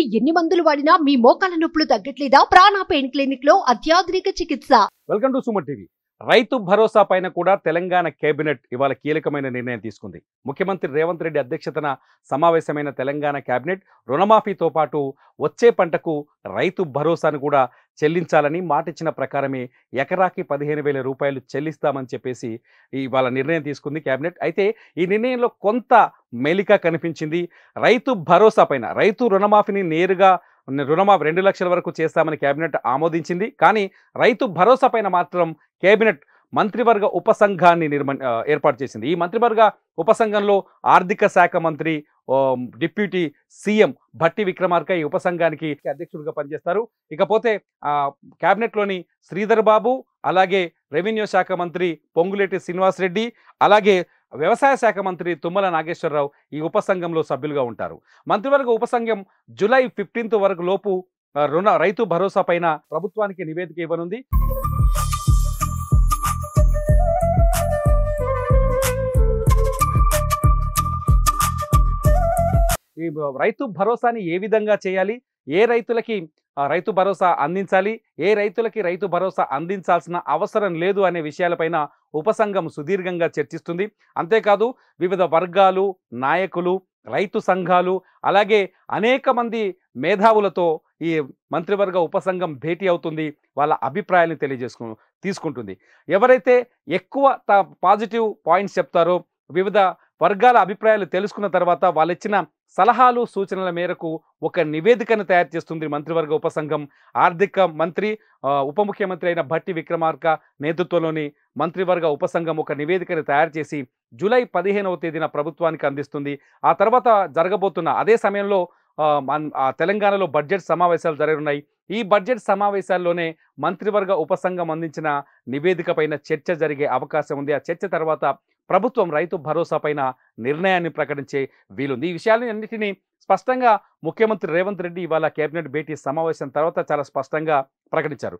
భయపడి ఎన్ని మందులు వాడినా మీ మోకాల నొప్పులు తగ్గట్లేదా? ప్రాణ పెయిన్ క్లినిక్ లో అత్యాధునిక చికిత్స. Welcome to Suman TV. Rythu Bharosa పైన కూడా తెలంగాణ కేబినెట్ ఇవాళ కీలకమైన నిర్ణయం తీసుకుంది. ముఖ్యమంత్రి రేవంత్ రెడ్డి అధ్యక్షతన సమావేశమైన తెలంగాణ కేబినెట్ రుణమాఫీతో పాటు వచ్చే పంటకు రైతు భరోసాను కూడా చెల్లించాలని మాటిచ్చిన ప్రకారమే ఎకరాకి 15,000 రూపాయలు చెల్లిస్తామని చెప్పేసి ఇవాళ నిర్ణయం తీసుకుంది కేబినెట్. అయితే ఈ నిర్ణయంలో కొంత మెలిక కనిపించింది. రైతు భరోసా పైన రైతు రుణమాఫీని నేరుగా రుణమాఫీ 2 లక్షల వరకు చేస్తామని కేబినెట్ ఆమోదించింది. కానీ రైతు భరోసా పైన మాత్రం కేబినెట్ మంత్రివర్గ ఉపసంఘాన్ని ఏర్పాటు చేసింది. ఈ మంత్రివర్గ ఉపసంఘంలో ఆర్థిక శాఖ మంత్రి, డిప్యూటీ సీఎం భట్టి విక్రమార్క ఈ ఉపసంఘానికి అధ్యక్షుడిగా పనిచేస్తారు. ఇకపోతే కేబినెట్లోని శ్రీధర్ బాబు, అలాగే రెవెన్యూ శాఖ మంత్రి పొంగులేటి శ్రీనివాసరెడ్డి, అలాగే వ్యవసాయ శాఖ మంత్రి తుమ్మల నాగేశ్వరరావు ఈ ఉపసంఘంలో సభ్యులుగా ఉంటారు. మంత్రివర్గ ఉపసంఘం జూలై 15 వరకు లోపు రైతు భరోసా పైన ప్రభుత్వానికి నివేదిక ఇవ్వనుంది. ఈ రైతు భరోసాని ఏ విధంగా చేయాలి, ఏ రైతులకి రైతు భరోసా అందించాలి, ఏ రైతులకి రైతు భరోసా అందించాల్సిన అవసరం లేదు అనే విషయాలపైన ఉపసంఘం సుదీర్ఘంగా చర్చిస్తుంది. అంతేకాదు వివిధ వర్గాలు, నాయకులు, రైతు సంఘాలు, అలాగే అనేక మంది మేధావులతో ఈ మంత్రివర్గ ఉపసంఘం భేటీ అవుతుంది. వాళ్ళ అభిప్రాయాలను తీసుకుంటుంది. ఎవరైతే ఎక్కువ పాజిటివ్ పాయింట్స్ చెప్తారో, వివిధ వర్గాల అభిప్రాయాలు తెలుసుకున్న తర్వాత వాళ్ళు ఇచ్చిన సలహాలు సూచనల మేరకు ఒక నివేదికను తయారు చేస్తుంది మంత్రివర్గ ఉపసంఘం. ఆర్థిక మంత్రి, ఉప ముఖ్యమంత్రి అయిన భట్టి విక్రమార్క నేతృత్వంలోని మంత్రివర్గ ఉపసంఘం ఒక నివేదికను తయారు చేసి జూలై 15వ తేదీన ప్రభుత్వానికి అందిస్తుంది. ఆ తర్వాత జరగబోతున్న అదే సమయంలో తెలంగాణలో బడ్జెట్ సమావేశాలు జరగనున్నాయి. ఈ బడ్జెట్ సమావేశాల్లోనే మంత్రివర్గ ఉపసంఘం అందించిన నివేదిక పైన చర్చ జరిగే అవకాశం ఉంది. ఆ చర్చ తర్వాత ప్రభుత్వం రైతు భరోసా పైన నిర్ణయాన్ని ప్రకటించే వీలుంది. ఈ విషయాలన్నింటినీ స్పష్టంగా ముఖ్యమంత్రి రేవంత్ రెడ్డి ఇవాళ కేబినెట్ భేటీ సమావేశం తర్వాత చాలా స్పష్టంగా ప్రకటించారు.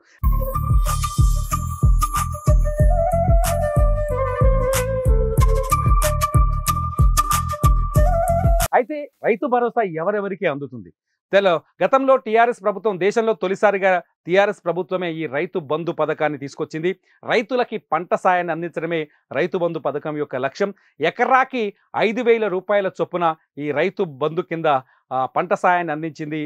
అయితే రైతు భరోసా ఎవరెవరికి అందుతుంది? గతంలో టీఆర్ఎస్ ప్రభుత్వం, దేశంలో తొలిసారిగా టీఆర్ఎస్ ప్రభుత్వమే ఈ రైతు బంధు పథకాన్ని తీసుకొచ్చింది. రైతులకి పంట సాయాన్ని అందించడమే రైతు బంధు పథకం యొక్క లక్ష్యం. ఎకరాకి 5,000 రూపాయల చొప్పున ఈ రైతు బంధు కింద పంట సాయాన్ని అందించింది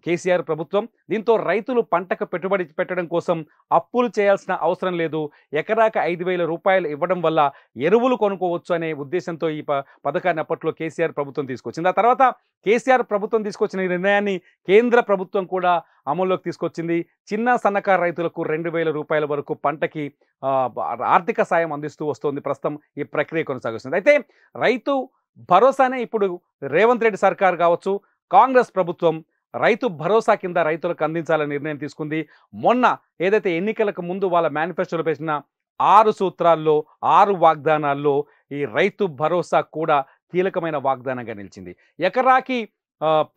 కేసీఆర్ ప్రభుత్వం. దీంతో రైతులు పంటకు పెట్టుబడి పెట్టడం కోసం అప్పులు చేయాల్సిన అవసరం లేదు. ఎకరాకి 5,000 రూపాయలు ఇవ్వడం వల్ల ఎరువులు కొనుక్కోవచ్చు అనే ఉద్దేశంతో ఈ పథకాన్ని అప్పట్లో కేసీఆర్ ప్రభుత్వం తీసుకొచ్చింది. ఆ తర్వాత కేసీఆర్ ప్రభుత్వం తీసుకొచ్చిన ఈ నిర్ణయాన్ని కేంద్ర ప్రభుత్వం కూడా అమల్లోకి తీసుకొచ్చింది. చిన్న సన్నకారు రైతులకు 2,000 రూపాయల వరకు పంటకి ఆర్థిక సాయం అందిస్తూ వస్తుంది. ప్రస్తుతం ఈ ప్రక్రియ కొనసాగుతుంది. అయితే రైతు భరోసానే ఇప్పుడు రేవంత్ రెడ్డి సర్కార్ కావచ్చు, కాంగ్రెస్ ప్రభుత్వం రైతు భరోసా కింద రైతులకు అందించాలని నిర్ణయం తీసుకుంది. మొన్న ఏదైతే ఎన్నికలకు ముందు వాళ్ళ మేనిఫెస్టోలో పెట్టిన 6 సూత్రాల్లో, 6 వాగ్దానాల్లో ఈ రైతు భరోసా కూడా కీలకమైన వాగ్దానంగా నిలిచింది. ఎకరాకి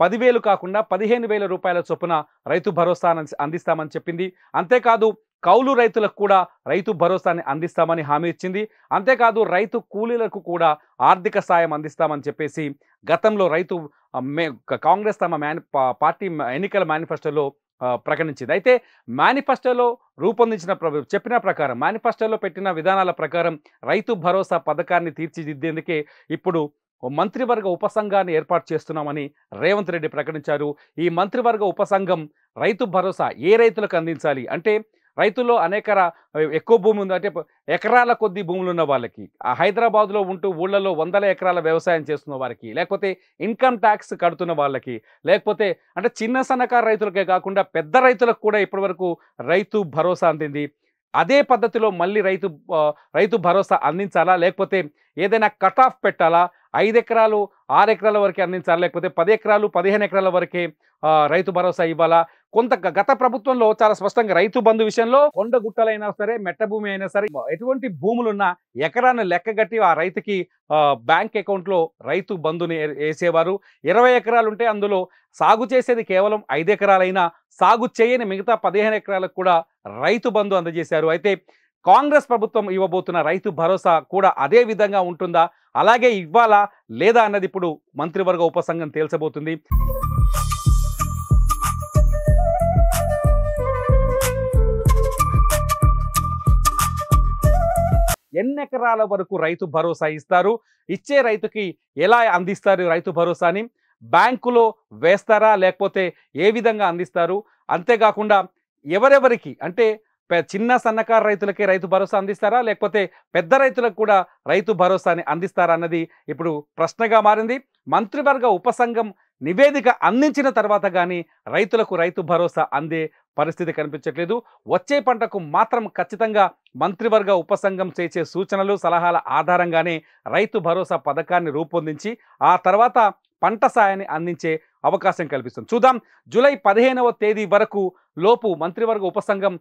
10,000 కాకుండా 15,000 రూపాయల చొప్పున రైతు భరోసాను అందిస్తామని చెప్పింది. అంతేకాదు కౌలు రైతులకు కూడా రైతు భరోసాని అందిస్తామని హామీ ఇచ్చింది. అంతేకాదు రైతు కూలీలకు కూడా ఆర్థిక సాయం అందిస్తామని చెప్పేసి గతంలో కాంగ్రెస్ తమ పార్టీ ఎన్నికల మేనిఫెస్టోలో ప్రకటించింది. అయితే మేనిఫెస్టోలో చెప్పిన ప్రకారం, మేనిఫెస్టోలో పెట్టిన విధానాల ప్రకారం రైతు భరోసా పథకాన్ని తీర్చిదిద్దేందుకే ఇప్పుడు మంత్రివర్గ ఉపసంఘాన్ని ఏర్పాటు చేస్తున్నామని రేవంత్ రెడ్డి ప్రకటించారు. ఈ మంత్రివర్గ ఉపసంఘం రైతు భరోసా ఏ రైతులకు అందించాలి అంటే, రైతుల్లో ఎక్కువ భూమి ఉంది అంటే ఎకరాల కొద్ది భూములు ఉన్న వాళ్ళకి, హైదరాబాద్లో ఉంటూ ఊళ్ళలో 100 ఎకరాల వ్యవసాయం చేస్తున్న వారికి, లేకపోతే ఇన్కమ్ ట్యాక్స్ కడుతున్న వాళ్ళకి, లేకపోతే అంటే చిన్న సన్నకారు రైతులకే కాకుండా పెద్ద రైతులకు కూడా ఇప్పటివరకు రైతు భరోసా అందింది. అదే పద్ధతిలో మళ్ళీ రైతు భరోసా అందించాలా, లేకపోతే ఏదైనా కట్ ఆఫ్ పెట్టాలా, 5 ఎకరాలు 6 ఎకరాల వరకే అందించాలా, లేకపోతే 10 ఎకరాలు 15 ఎకరాల వరకే రైతు భరోసా ఇవ్వాలా? గత ప్రభుత్వంలో చాలా స్పష్టంగా రైతు బంధు విషయంలో కొండ గుట్టలైనా సరే, మెట్ట భూమి అయినా సరే, ఎటువంటి భూములున్నా ఎకరాన్ని లెక్కగట్టి ఆ రైతుకి బ్యాంక్ అకౌంట్లో రైతు బంధుని వేసేవారు. 20 ఎకరాలు ఉంటే అందులో సాగు చేసేది కేవలం 5 ఎకరాలైనా సాగు చేయని మిగతా 15 ఎకరాలకు కూడా రైతు బంధు అందజేశారు. అయితే కాంగ్రెస్ ప్రభుత్వం ఇవ్వబోతున్న రైతు భరోసా కూడా అదే విధంగా ఉంటుందా, అలాగే ఇవ్వాలా లేదా అన్నది ఇప్పుడు మంత్రివర్గ ఉపసంఘం తేల్చబోతుంది. ఎన్ని ఎకరాల వరకు రైతు భరోసా ఇస్తారు, ఇచ్చే రైతుకి ఎలా అందిస్తారు రైతు భరోసాని, బ్యాంకులో వేస్తారా లేకపోతే ఏ విధంగా అందిస్తారు, అంతేకాకుండా ఎవరెవరికి అంటే చిన్న సన్నకారు రైతులకే రైతు భరోసా అందిస్తారా లేకపోతే పెద్ద రైతులకు కూడా రైతు భరోసాని అందిస్తారా అన్నది ఇప్పుడు ప్రశ్నగా మారింది. మంత్రివర్గ ఉపసంఘం నివేదిక అందించిన తర్వాత కానీ రైతులకు రైతు భరోసా అందే పరిస్థితి కనిపించట్లేదు. వచ్చే పంటకు మాత్రం ఖచ్చితంగా మంత్రివర్గ ఉపసంఘం చేసే సూచనలు సలహాల ఆధారంగానే రైతు భరోసా పథకాన్ని రూపొందించి ఆ తర్వాత పంట సాయాన్ని అందించే అవకాశం కల్పిస్తుంది. చూద్దాం జూలై 15వ తేదీ వరకు లోపు మంత్రివర్గ ఉపసంఘం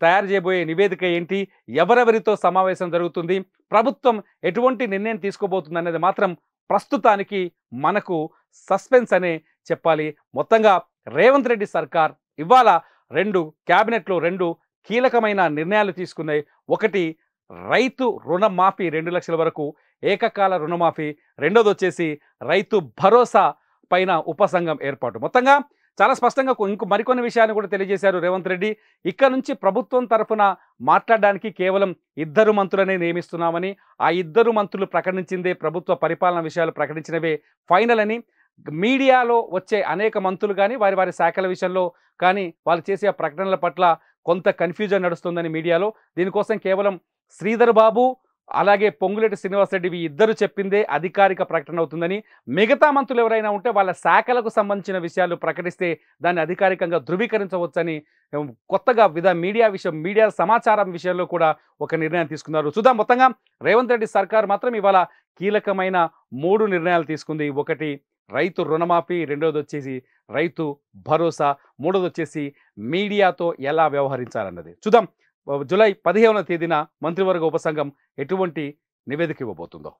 తయారు చేయబోయే నివేదిక ఏంటి, ఎవరెవరితో సమావేశం జరుగుతుంది, ప్రభుత్వం ఎటువంటి నిర్ణయం తీసుకోబోతుంది అనేది మాత్రం ప్రస్తుతానికి మనకు సస్పెన్స్ అనే చెప్పాలి. మొత్తంగా రేవంత్ రెడ్డి సర్కార్ ఇవాళ క్యాబినెట్లో 2 కీలకమైన నిర్ణయాలు తీసుకున్నాయి. ఒకటి రైతు రుణమాఫీ 2 లక్షల వరకు ఏకకాల రుణమాఫీ, రెండోది వచ్చేసి రైతు భరోసా పైన ఉపసంఘం ఏర్పాటు. మొత్తంగా చాలా స్పష్టంగా మరికొన్ని విషయాన్ని కూడా తెలియజేశారు రేవంత్ రెడ్డి. ఇక్కడ నుంచి ప్రభుత్వం తరఫున మాట్లాడడానికి కేవలం 2 మంత్రులనే నియమిస్తున్నామని, ఆ 2 మంత్రులు ప్రకటించిందే ప్రభుత్వ పరిపాలన విషయాలు ప్రకటించినవే ఫైనల్ అని, మీడియాలో వచ్చే అనేక మంత్రులు కానీ వారి శాఖల విషయంలో కానీ వాళ్ళు చేసే ప్రకటనల పట్ల కొంత కన్ఫ్యూజన్ నడుస్తుందని మీడియాలో, దీనికోసం కేవలం శ్రీధర్ బాబు అలాగే పొంగులేటి శ్రీనివాసరెడ్డి ఇద్దరు చెప్పిందే అధికారిక ప్రకటన అవుతుందని, మిగతా మంత్రులు ఎవరైనా ఉంటే వాళ్ళ శాఖలకు సంబంధించిన విషయాలు ప్రకటిస్తే దాన్ని అధికారికంగా ధృవీకరించవచ్చని కొత్తగా మీడియా సమాచారం విషయంలో కూడా ఒక నిర్ణయం తీసుకున్నారు. చూద్దాం మొత్తంగా రేవంత్ రెడ్డి సర్కార్ మాత్రం ఇవాళ కీలకమైన 3 నిర్ణయాలు తీసుకుంది. ఒకటి రైతు రుణమాఫీ, రెండోది వచ్చేసి రైతు భరోసా, మూడోది వచ్చేసి మీడియాతో ఎలా వ్యవహరించాలన్నది. చూద్దాం జూలై 15వ తేదీన మంత్రివర్గ ఉపసంఘం ఎటువంటి నివేదిక ఇవ్వబోతుందో.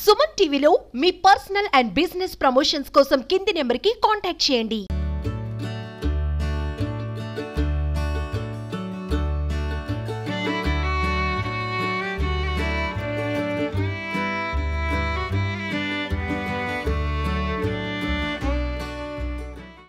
సుమన్ టీవీలో మీ పర్సనల్ అండ్ బిజినెస్ ప్రమోషన్స్ కోసం కింది నెంబర్కి కాంటాక్ట్ చేయండి.